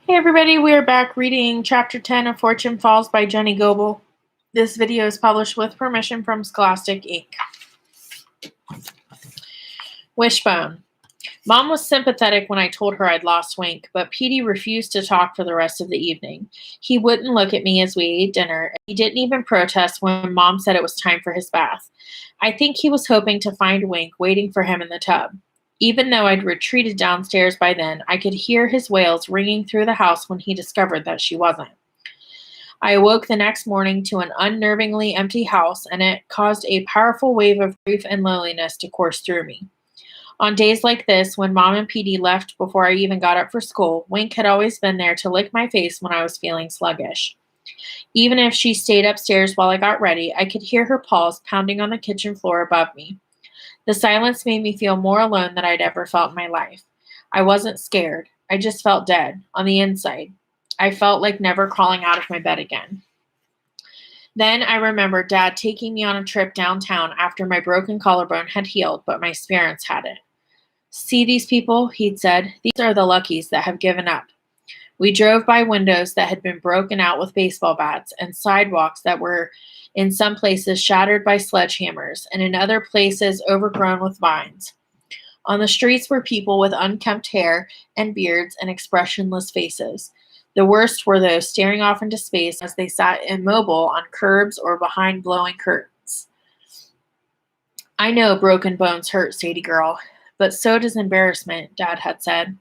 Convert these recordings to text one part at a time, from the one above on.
Hey everybody, we are back reading Chapter 10 of Fortune Falls by Jenny Goebel. This video is published with permission from Scholastic Inc. Wishbone. Mom was sympathetic when I told her I'd lost Wink, but Petey refused to talk for the rest of the evening. He wouldn't look at me as we ate dinner, and he didn't even protest when Mom said it was time for his bath. I think he was hoping to find Wink waiting for him in the tub. Even though I'd retreated downstairs by then, I could hear his wails ringing through the house when he discovered that she wasn't. I awoke the next morning to an unnervingly empty house, and it caused a powerful wave of grief and loneliness to course through me. On days like this, when Mom and Petey left before I even got up for school, Wink had always been there to lick my face when I was feeling sluggish. Even if she stayed upstairs while I got ready, I could hear her paws pounding on the kitchen floor above me. The silence made me feel more alone than I'd ever felt in my life. I wasn't scared. I just felt dead, on the inside. I felt like never crawling out of my bed again. Then I remembered Dad taking me on a trip downtown after my broken collarbone had healed, but my spirits hadn't. "See these people," he'd said. "These are the luckies that have given up." We drove by windows that had been broken out with baseball bats and sidewalks that were in some places shattered by sledgehammers and in other places overgrown with vines. On the streets were people with unkempt hair and beards and expressionless faces. The worst were those staring off into space as they sat immobile on curbs or behind blowing curtains. "I know broken bones hurt, Sadie girl, but so does embarrassment," Dad had said.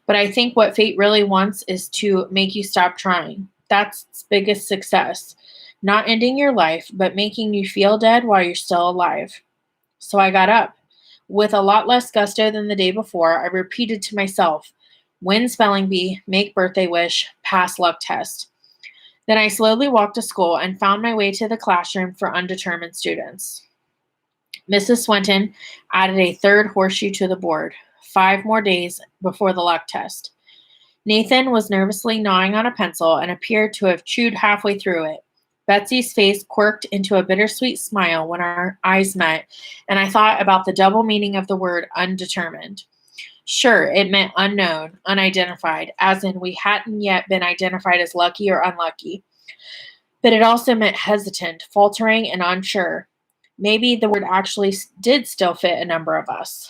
"But I think what fate really wants is to make you stop trying. That's its biggest success. Not ending your life, but making you feel dead while you're still alive." So I got up. With a lot less gusto than the day before, I repeated to myself, "Win spelling bee, make birthday wish, pass luck test." Then I slowly walked to school and found my way to the classroom for undetermined students. Mrs. Swinton added a third horseshoe to the board. 5 more days before the luck test. Nathan was nervously gnawing on a pencil and appeared to have chewed halfway through it. Betsy's face quirked into a bittersweet smile when our eyes met, and I thought about the double meaning of the word undetermined. Sure, it meant unknown, unidentified, as in we hadn't yet been identified as lucky or unlucky. But it also meant hesitant, faltering, and unsure. Maybe the word actually did still fit a number of us.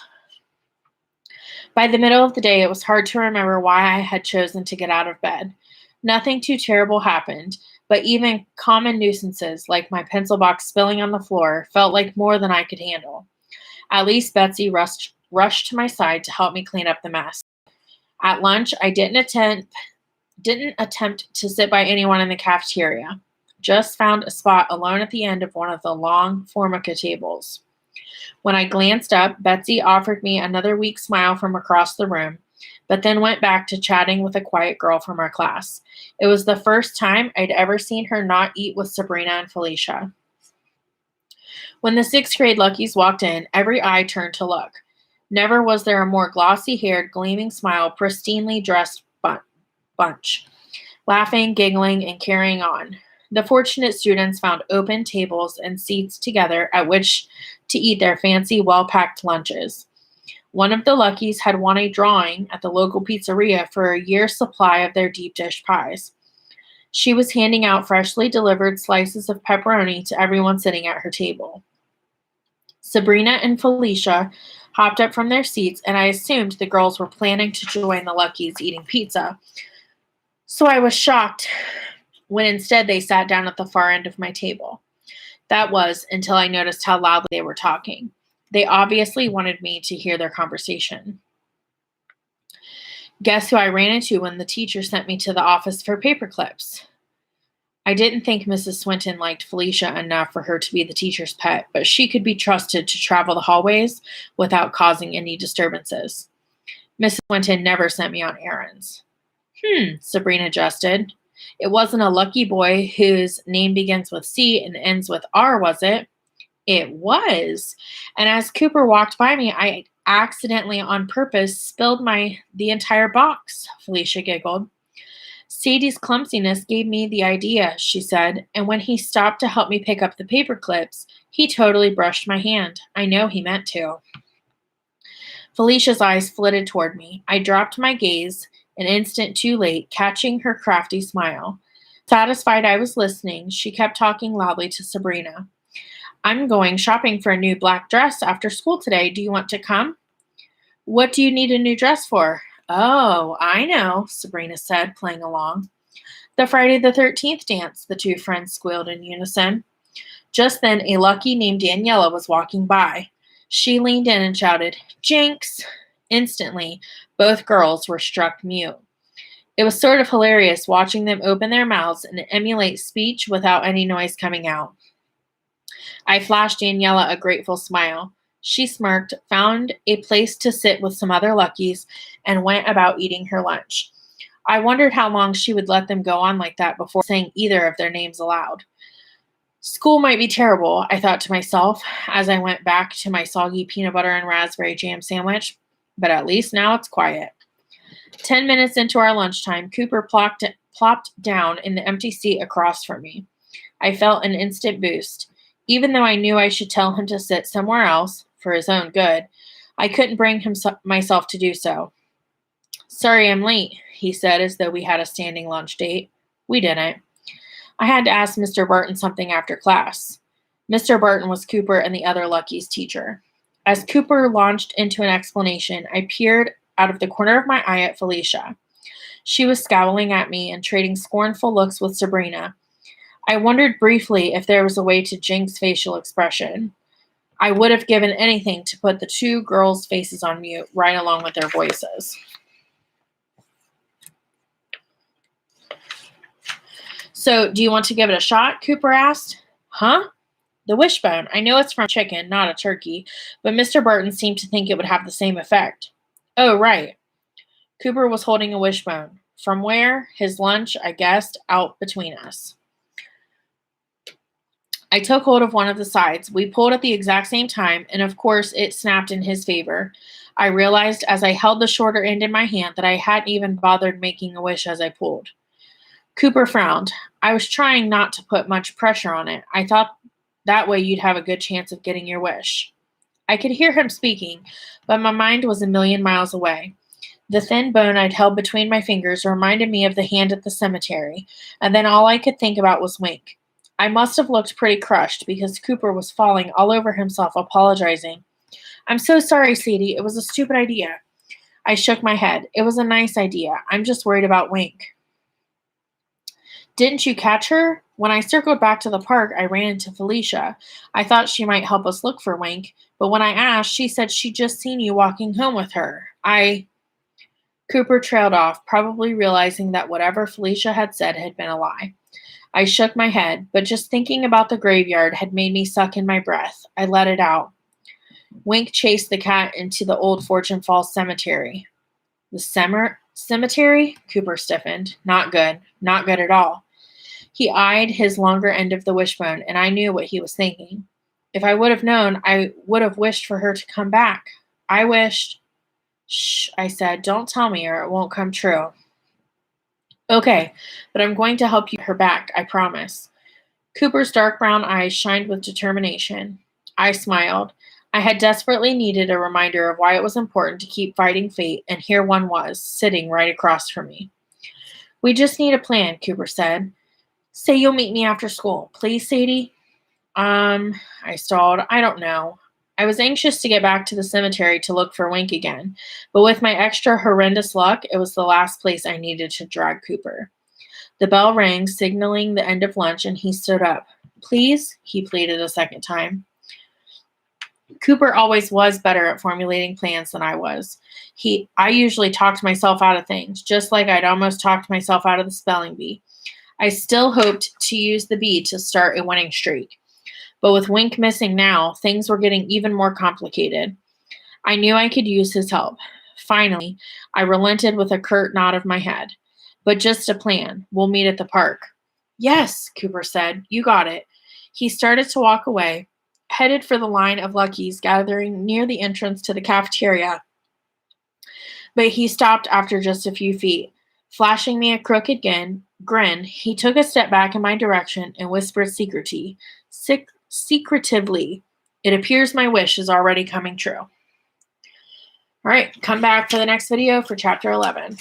By the middle of the day, it was hard to remember why I had chosen to get out of bed. Nothing too terrible happened, but even common nuisances, like my pencil box spilling on the floor, felt like more than I could handle. At least Betsy rushed to my side to help me clean up the mess. At lunch, I didn't attempt to sit by anyone in the cafeteria. Just found a spot alone at the end of one of the long formica tables. When I glanced up, Betsy offered me another weak smile from across the room, but then went back to chatting with a quiet girl from our class. It was the first time I'd ever seen her not eat with Sabrina and Felicia. When the 6th grade Luckies walked in, every eye turned to look. Never was there a more glossy-haired, gleaming smile, pristinely dressed bunch, laughing, giggling, and carrying on. The fortunate students found open tables and seats together at which to eat their fancy, well-packed lunches. One of the Luckies had won a drawing at the local pizzeria for a year's supply of their deep dish pies. She was handing out freshly delivered slices of pepperoni to everyone sitting at her table. Sabrina and Felicia hopped up from their seats, and I assumed the girls were planning to join the Luckies eating pizza. So I was shocked when instead they sat down at the far end of my table. That was until I noticed how loudly they were talking. They obviously wanted me to hear their conversation. Guess who I ran into when the teacher sent me to the office for paper clips? I didn't think Mrs. Swinton liked Felicia enough for her to be the teacher's pet, but she could be trusted to travel the hallways without causing any disturbances. Mrs. Swinton never sent me on errands. Sabrina jested. It wasn't a lucky boy whose name begins with C and ends with R, was it? It was. And as Cooper walked by me, I accidentally, on purpose, spilled the entire box, Felicia giggled. Sadie's clumsiness gave me the idea, she said, and when he stopped to help me pick up the paper clips, he totally brushed my hand. I know he meant to. Felicia's eyes flitted toward me. I dropped my gaze, an instant too late, catching her crafty smile. Satisfied I was listening, she kept talking loudly to Sabrina. I'm going shopping for a new black dress after school today. Do you want to come? What do you need a new dress for? Oh, I know, Sabrina said, playing along. The Friday the 13th dance, the two friends squealed in unison. Just then, a lucky named Daniela was walking by. She leaned in and shouted, Jinx! Instantly, both girls were struck mute. It was sort of hilarious watching them open their mouths and emulate speech without any noise coming out. I flashed Daniela a grateful smile. She smirked, found a place to sit with some other luckies, and went about eating her lunch. I wondered how long she would let them go on like that before saying either of their names aloud. School might be terrible, I thought to myself as I went back to my soggy peanut butter and raspberry jam sandwich, but at least now it's quiet. 10 minutes into our lunchtime, Cooper plopped down in the empty seat across from me. I felt an instant boost. Even though I knew I should tell him to sit somewhere else, for his own good, I couldn't bring myself to do so. Sorry I'm late, he said as though we had a standing lunch date. We didn't. I had to ask Mr. Barton something after class. Mr. Barton was Cooper and the other Lucky's teacher. As Cooper launched into an explanation, I peered out of the corner of my eye at Felicia. She was scowling at me and trading scornful looks with Sabrina. I wondered briefly if there was a way to jinx facial expression. I would have given anything to put the two girls' faces on mute right along with their voices. So, do you want to give it a shot? Cooper asked. Huh? The wishbone. I know it's from chicken, not a turkey, but Mr. Barton seemed to think it would have the same effect. Oh, right. Cooper was holding a wishbone. From where? His lunch, I guessed, out between us. I took hold of one of the sides. We pulled at the exact same time, and of course, it snapped in his favor. I realized as I held the shorter end in my hand that I hadn't even bothered making a wish as I pulled. Cooper frowned. I was trying not to put much pressure on it. I thought that way you'd have a good chance of getting your wish. I could hear him speaking, but my mind was a million miles away. The thin bone I'd held between my fingers reminded me of the hand at the cemetery, and then all I could think about was Wink. I must have looked pretty crushed because Cooper was falling all over himself, apologizing. I'm so sorry, Sadie. It was a stupid idea. I shook my head. It was a nice idea. I'm just worried about Wink. Didn't you catch her? When I circled back to the park, I ran into Felicia. I thought she might help us look for Wink, but when I asked, she said she'd just seen you walking home with her. Cooper trailed off, probably realizing that whatever Felicia had said had been a lie. I shook my head, but just thinking about the graveyard had made me suck in my breath. I let it out. Wink chased the cat into the old Fortune Falls cemetery. The cemetery? Cooper stiffened. Not good. Not good at all. He eyed his longer end of the wishbone, and I knew what he was thinking. If I would have known, I would have wished for her to come back. I wished... Shh, I said. Don't tell me or it won't come true. Okay, but I'm going to help you get her back, I promise. Cooper's dark brown eyes shined with determination. I smiled. I had desperately needed a reminder of why it was important to keep fighting fate, and here one was, sitting right across from me. We just need a plan, Cooper said. Say you'll meet me after school. Please, Sadie? I stalled. I don't know. I was anxious to get back to the cemetery to look for Wink again, but with my extra horrendous luck, it was the last place I needed to drag Cooper. The bell rang, signaling the end of lunch, and he stood up. Please, he pleaded a second time. Cooper always was better at formulating plans than I was. I usually talked myself out of things, just like I'd almost talked myself out of the spelling bee. I still hoped to use the bee to start a winning streak. But with Wink missing now, things were getting even more complicated. I knew I could use his help. Finally, I relented with a curt nod of my head. But just a plan. We'll meet at the park. Yes, Cooper said. You got it. He started to walk away, headed for the line of Luckies gathering near the entrance to the cafeteria. But he stopped after just a few feet. Flashing me a crooked grin, he took a step back in my direction and whispered secretively, it appears my wish is already coming true. All right, come back for the next video for chapter 11.